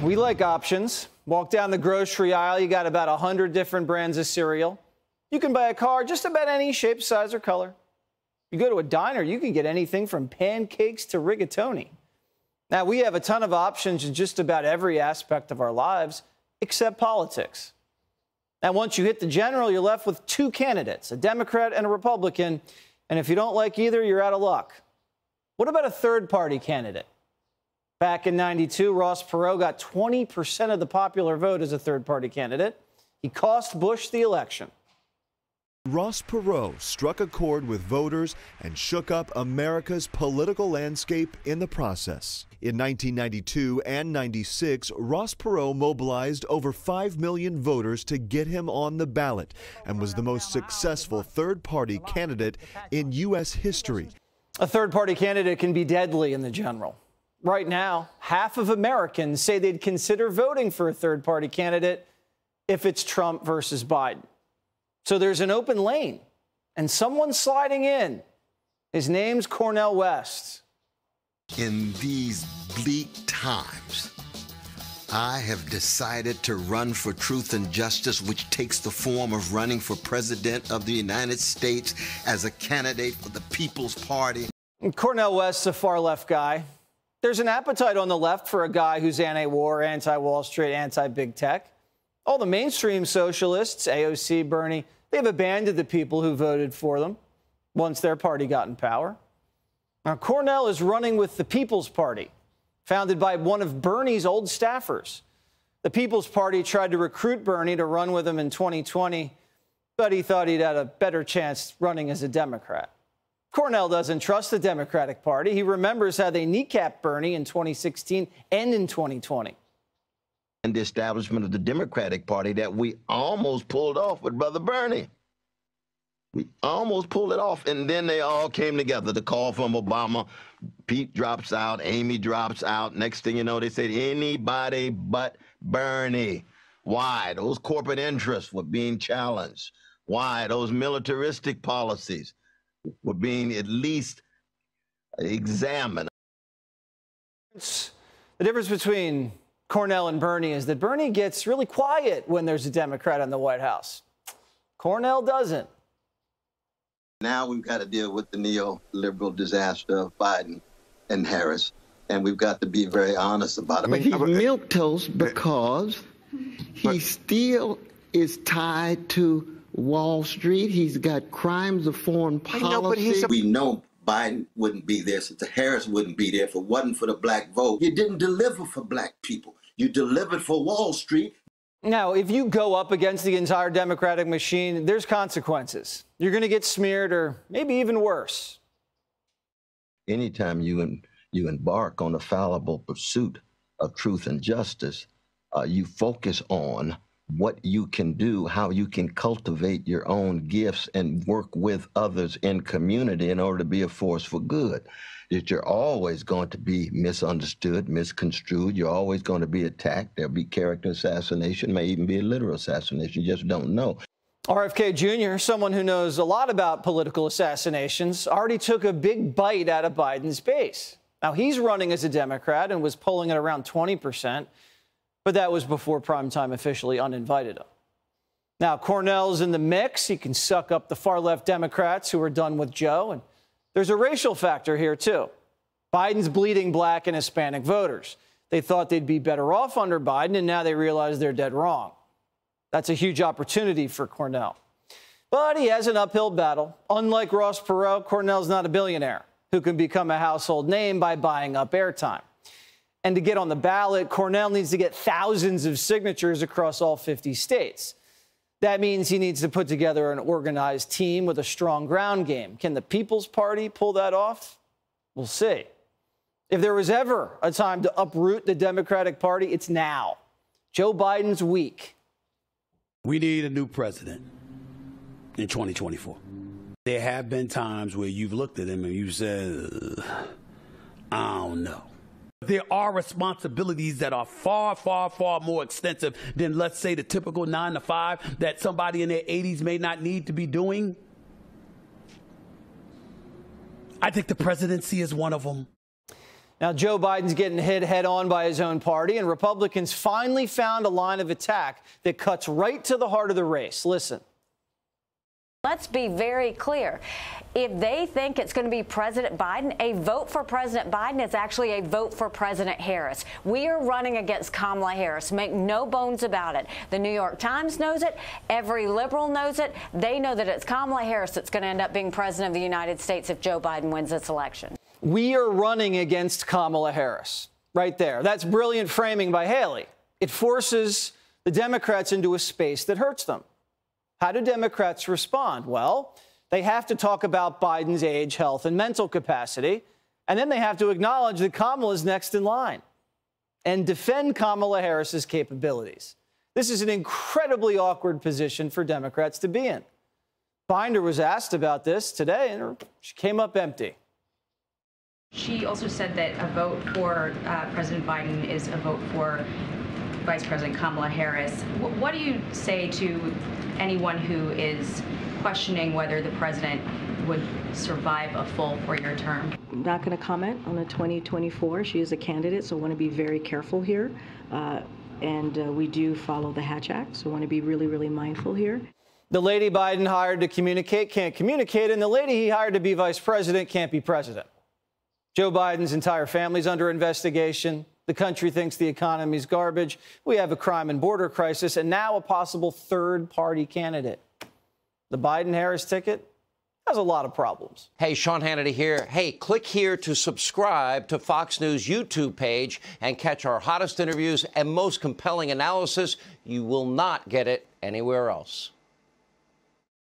We like options. Walk down the grocery aisle, you got about 100 different brands of cereal. You can buy a car just about any shape, size, or color. You go to a diner, you can get anything from pancakes to rigatoni. Now, we have a ton of options in just about every aspect of our lives, except politics. Now, once you hit the general, you're left with two candidates, a Democrat and a Republican. And if you don't like either, you're out of luck. What about a third-party candidate? Back in '92, Ross Perot got 20% of the popular vote as a third-party candidate. He cost Bush the election. Ross Perot struck a chord with voters and shook up America's political landscape in the process. In 1992 and '96, Ross Perot mobilized over 5 million voters to get him on the ballot and was the most successful third-party candidate in U.S. history. A third-party candidate can be deadly in the general. Right now, half of Americans say they'd consider voting for a third-party candidate if it's Trump versus Biden. So there's an open lane, and someone's sliding in. His name's Cornel West. In these bleak times, I have decided to run for truth and justice, which takes the form of running for president of the United States as a candidate for the People's Party. Cornel West's a far-left guy. There's an appetite on the left for a guy who's anti-war, anti-Wall Street, anti-big tech. All the mainstream socialists, AOC, Bernie, they've abandoned the people who voted for them once their party got in power. Now, Cornel is running with the People's Party, founded by one of Bernie's old staffers. The People's Party tried to recruit Bernie to run with him in 2020, but he thought he'd had a better chance running as a Democrat. Cornel doesn't trust the Democratic Party. He remembers how they kneecapped Bernie in 2016 and in 2020. And the establishment of the Democratic Party that we almost pulled off with Brother Bernie. We almost pulled it off, and then they all came together. The call from Obama, Pete drops out, Amy drops out. Next thing you know, they said anybody but Bernie. Why? Those corporate interests were being challenged. Why? Those militaristic policies were being at least examined. The difference between Cornel and Bernie is that Bernie gets really quiet when there's a Democrat in the White House. Cornel doesn't. Now we've got to deal with the neoliberal disaster of Biden and Harris, and we've got to be very honest about it. But he's milquetoast because he still is tied to Wall Street. He's got crimes of foreign policy. We know Biden wouldn't be there, since Harris wouldn't be there if it wasn't for the black vote. You didn't deliver for black people. You delivered for Wall Street. Now, if you go up against the entire Democratic machine, there's consequences. You're going to get smeared, or maybe even worse. Anytime you embark on a fallible pursuit of truth and justice, you focus on what you can do, how you can cultivate your own gifts and work with others in community in order to be a force for good. That you're always going to be misunderstood, misconstrued. You're always going to be attacked. There'll be character assassination, may even be a literal assassination. You just don't know. RFK Jr., someone who knows a lot about political assassinations, already took a big bite out of Biden's base. Now, he's running as a Democrat and was polling at around 20%. But that was before Primetime officially uninvited him. Now, Cornel's in the mix. He can suck up the far-left Democrats who are done with Joe. And there's a racial factor here, too. Biden's bleeding black and Hispanic voters. They thought they'd be better off under Biden, and now they realize they're dead wrong. That's a huge opportunity for Cornel. But he has an uphill battle. Unlike Ross Perot, Cornel's not a billionaire who can become a household name by buying up airtime. And to get on the ballot, Cornel needs to get thousands of signatures across all 50 states. That means he needs to put together an organized team with a strong ground game. Can the People's Party pull that off? We'll see. If there was ever a time to uproot the Democratic Party, it's now. Joe Biden's weak. We need a new president in 2024. There have been times where you've looked at him and you said, I don't know. There are responsibilities that are far, far, far more extensive than, let's say, the typical 9 to 5 that somebody in their 80s may not need to be doing. I think the presidency is one of them. Now, Joe Biden's getting hit head on by his own party, and Republicans finally found a line of attack that cuts right to the heart of the race. Listen. Let's be very clear. If they think it's going to be President Biden, a vote for President Biden is actually a vote for President Harris. We are running against Kamala Harris. Make no bones about it. The New York Times knows it. Every liberal knows it. They know that it's Kamala Harris that's going to end up being president of the United States if Joe Biden wins this election. We are running against Kamala Harris. Right there. That's brilliant framing by Haley. It forces the Democrats into a space that hurts them. How do Democrats respond? Well, they have to talk about Biden's age, health, and mental capacity, and then they have to acknowledge that Kamala is next in line and defend Kamala Harris's capabilities. This is an incredibly awkward position for Democrats to be in. Binder was asked about this today, and she came up empty. She also said that a vote for President Biden is a vote for Vice President Kamala Harris. What do you say to anyone who is questioning whether the president would survive a full 4-year term? I'm not going to comment on the 2024. She is a candidate, so I want to be very careful here. We do follow the Hatch Act, so I want to be really, really mindful here. The lady Biden hired to communicate can't communicate, and the lady he hired to be vice president can't be president. Joe Biden's entire family's under investigation. The country thinks the economy's garbage. We have a crime and border crisis, and now a possible third-party candidate. The Biden-Harris ticket has a lot of problems. Hey, Sean Hannity here. Hey, click here to subscribe to Fox News YouTube page and catch our hottest interviews and most compelling analysis. You will not get it anywhere else.